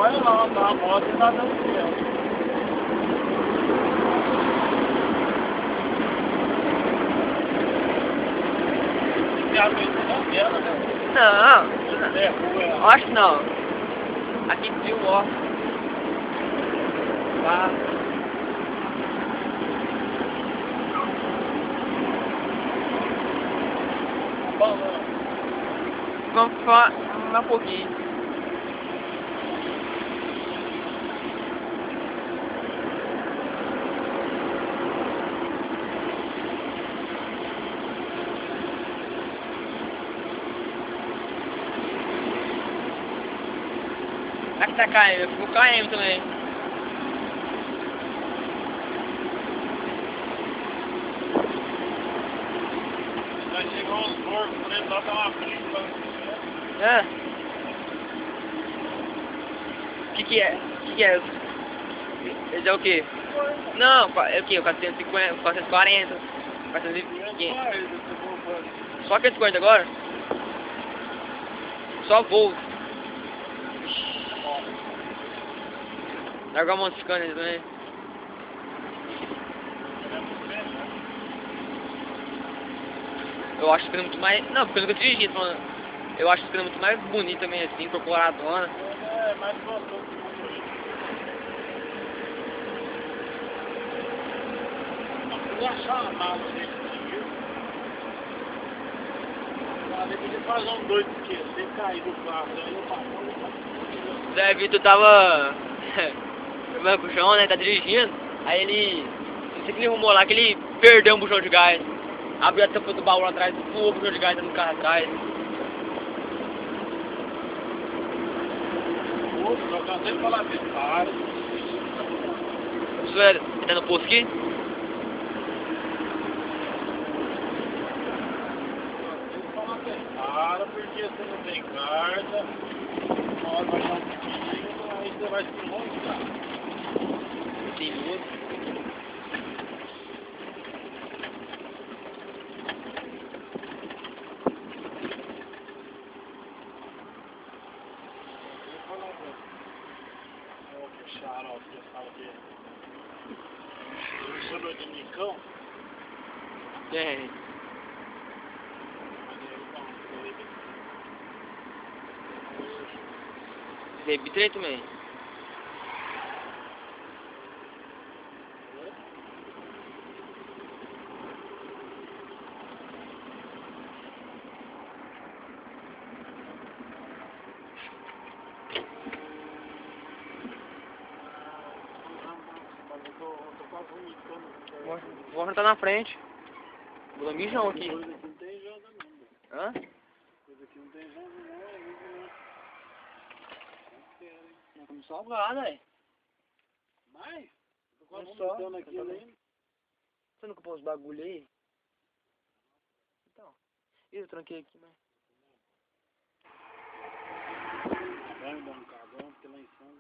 Olha lá, tá a moto e tá dando certo. Não dela, né? Não, É, rua. acho que não. Aqui viu, ó. Tá. Bom, não. Vamos falar um pouquinho. Aqui tá KM, eu fico KM também. Já chegou os porcos, né? Lá tá uma briga. Hã? Que é? Que é? Esse é o quê? Não, é o quê? O 450, 440, 450. Só 540 agora? Só voo. Largar um monte de câmeras também. Eu acho que fica muito mais... Não, porque eu nunca dirigi, falando. Eu acho que fica muito mais bonito também, assim, incorporadona. É, mais gostoso. Não vou achar uma mala desse dinheiro. Ali podia fazer um doido que você cair do carro, aí eu passo. Zé Vitor tava... Levando o buchão, né? Tá dirigindo. Aí ele... Não sei o que ele arrumou lá, que ele perdeu um buchão de gás. Abriu a tampa do baú lá atrás, voou o buchão de gás no carro atrás. Eu cansei de falar desse cara. Isso é... Tá no posto aqui? Para, porque você não tem carta, uma hora vai dar um pouquinho, aí você vai se montar. Tem muito. Xarope, que eu falo que ele sobrou de micão, Tem. Tem bitrem também. Vou arrancar na frente. Vou dar mijão aqui. coisa aqui não tem janta não, Hã? coisa aqui não tem janta não, Nós estamos salgados, velho. mas, tô quase Só. vomitando aqui ainda. Você nunca pôs os bagulho aí? Então. Ih, eu tranquei aqui, mas... Vai me dar um cagão, porque lá em cima